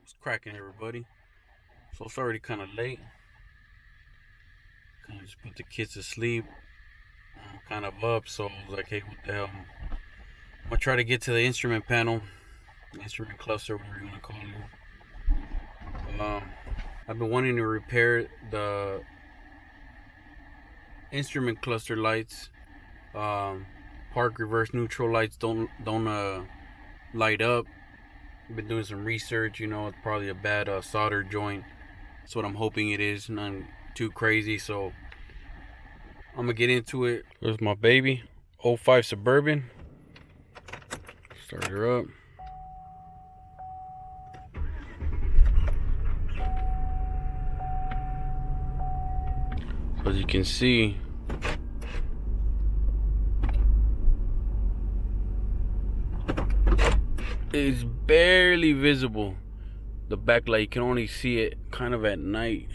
What's cracking, everybody? So it's already kind of late. Kind of just put the kids to sleep. I'm kind of up, so I was like, hey, what the hell? I'm gonna try to get to the instrument panel, instrument cluster, whatever you want to call it. I've been wanting to repair the instrument cluster lights. Park reverse neutral lights don't light up. I've been doing some research. It's probably a bad solder joint. That's what I'm hoping it is. Nothing too crazy, so I'm gonna get into it. There's my baby, '05 Suburban. Start her up. As you can see, it's barely visible. The backlight, you can only see it kind of at night.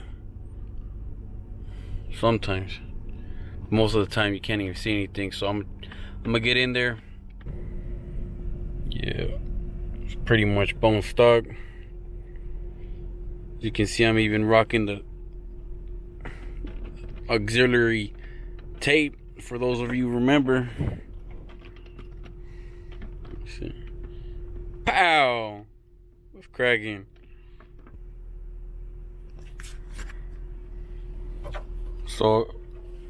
Sometimes. Most of the time you can't even see anything, so I'm gonna get in there. Yeah, it's pretty much bone stock. As you can see, I'm even rocking the auxiliary tape, for those of you who remember. Let's see. Pow! What's cracking? So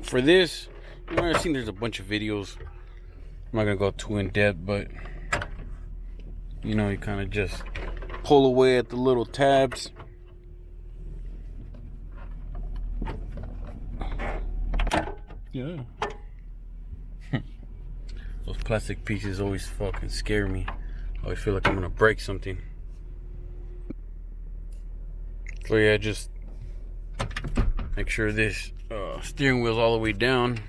for this, I've seen there's a bunch of videos. I'm not gonna go too in depth, but you kind of just pull away at the little tabs. Yeah. Those plastic pieces always fucking scare me. I always feel like I'm gonna break something. So yeah, just make sure this steering wheel's all the way down.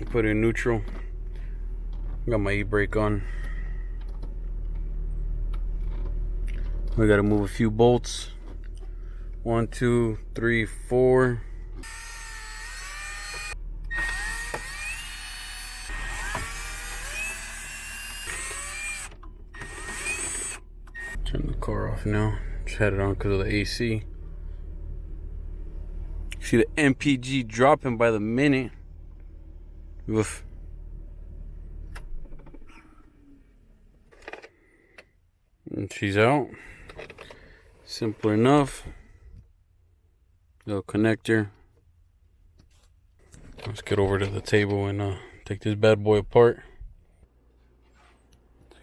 Put it in neutral. Got my e-brake on. We gotta move a few bolts. 1, 2, 3, 4. Turn the car off now. Just had it on because of the AC. See the MPG dropping by the minute. Oof. And she's out. Simple enough. Little connector. Let's get over to the table and take this bad boy apart.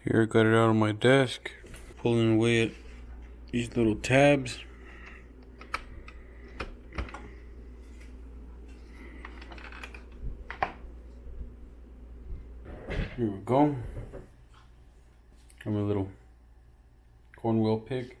Here, I got it out on my desk. Pulling away at these little tabs. Here we go. I'm a little cornwheel pick.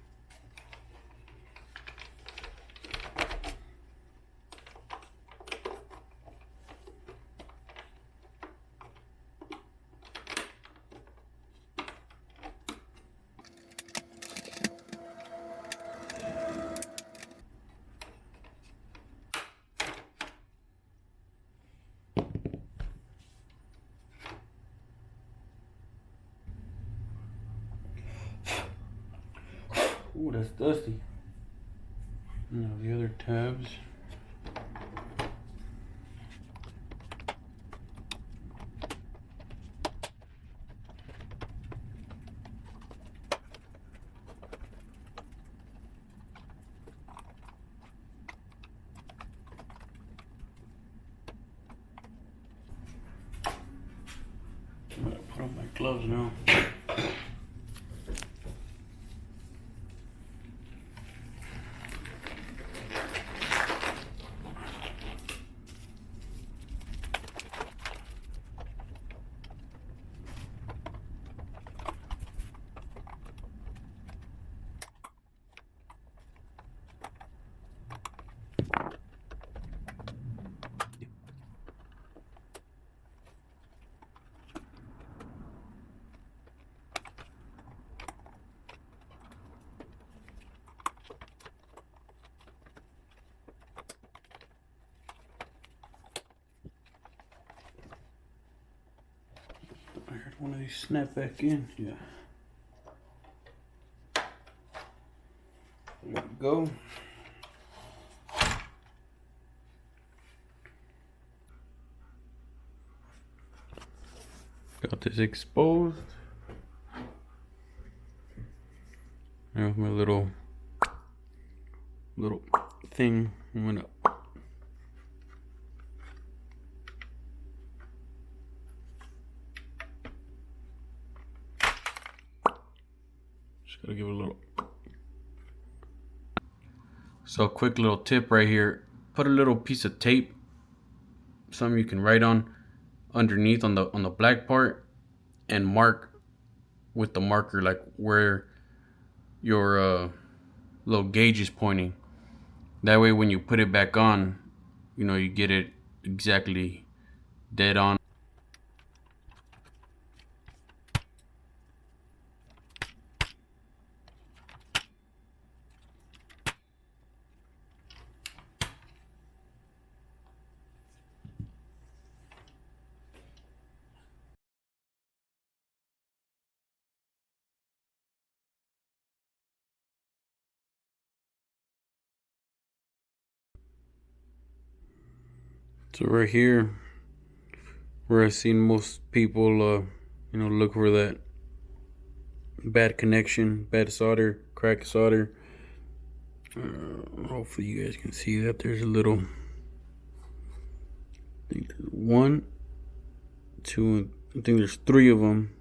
Ooh, that's dusty. Now the other tabs. I'm gonna put on my gloves now. I heard one of these snap back in. Yeah. There we go. Got this exposed. There's my little thing. I'm gonna just gotta give it a little. So quick little tip right here. Put a little piece of tape, something you can write on, underneath on the black part, and mark with the marker like where your little gauge is pointing. That way when you put it back on, you know, you get it exactly dead on. So right here, where I've seen most people, you know, look for that bad connection, bad solder, cracked solder. Hopefully you guys can see that there's a little. I think there's 1, 2, I think there's 3 of them.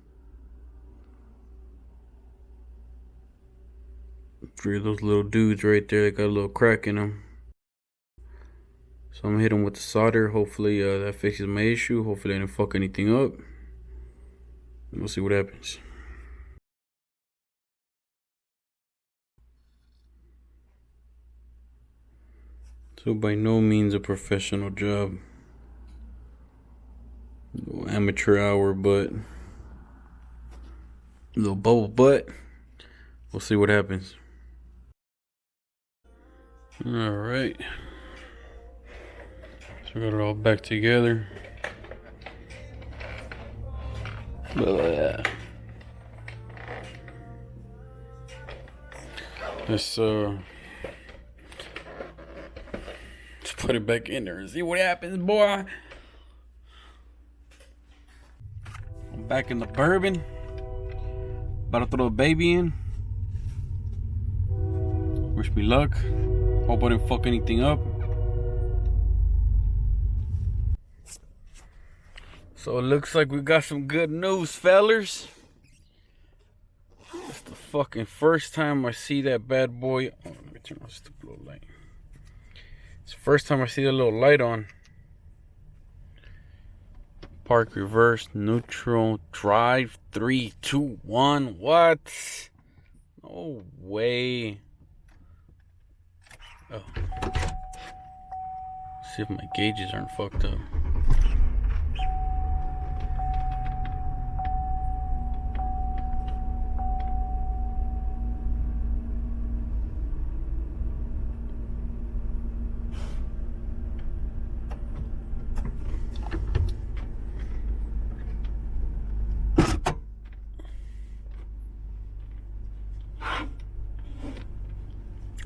3 of those little dudes right there that got a little crack in them. So I'm gonna hit them with the solder. Hopefully that fixes my issue. Hopefully I didn't fuck anything up. We'll see what happens. So by no means a professional job. A little amateur hour, but a little bubble butt. We'll see what happens. Alright. So got it all back together. Let's put it back in there and see what happens, boy. I'm back in the bourbon. About to throw the baby in. Wish me luck. Hope I didn't fuck anything up. So it looks like we got some good news, fellers. It's the fucking first time I see that bad boy. Oh, let me turn on this stupid little light. It's the first time I see the little light on. Park, reverse, neutral, drive, 3, 2, 1. What? No way. Oh. See if my gauges aren't fucked up.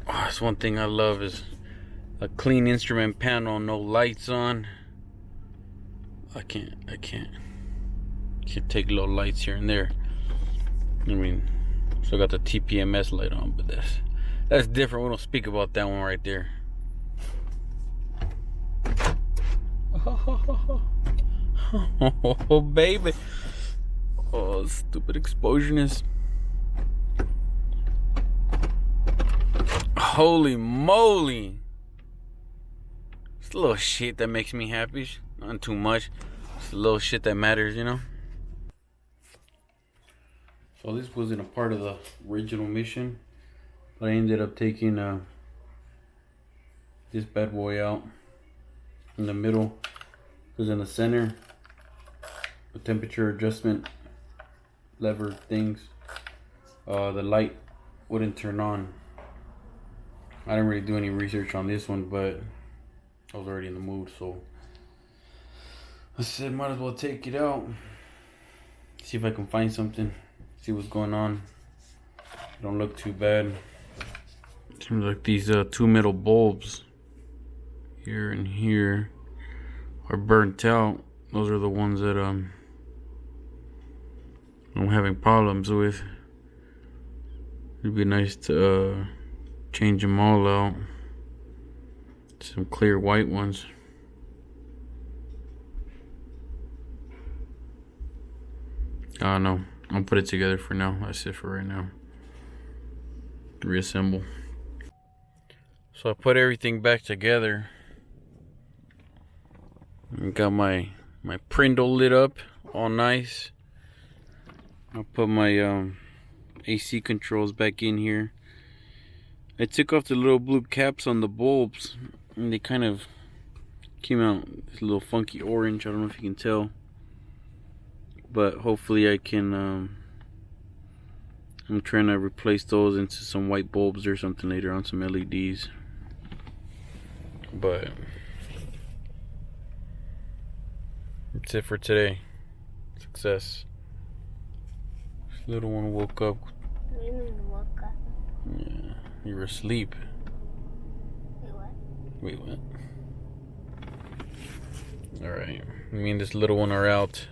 That's one thing I love is a clean instrument panel, no lights on. I can't take little lights here and there. I mean, still got the TPMS light on, but that's different. We don't speak about that one right there. Oh baby. Oh, stupid explosionist. Holy moly. It's a little shit that makes me happy. Not too much. It's a little shit that matters, you know. So this wasn't a part of the original mission, but I ended up taking this bad boy out in the middle, because in the center, the temperature adjustment lever things, the light wouldn't turn on. I didn't really do any research on this one, but I was already in the mood, so I said might as well take it out, see if I can find something, see what's going on. Don't look too bad. Let's Seems like these two metal bulbs here and here are burnt out. Those are the ones that I'm having problems with. It'd be nice to change them all out. Some clear white ones. No, I'll put it together for now. That's it for right now. Reassemble. So I put everything back together. I got my Prindle lit up, all nice. I'll put my AC controls back in here. I took off the little blue caps on the bulbs, and they kind of came out this little funky orange. I don't know if you can tell, but hopefully I can. I'm trying to replace those into some white bulbs or something later on, some LEDs. But that's it for today. Success. This little one woke up. What do you mean woke up? Yeah, you were asleep. Wait, what? Wait, what? Alright, me and this little one are out.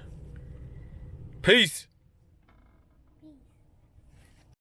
Peace!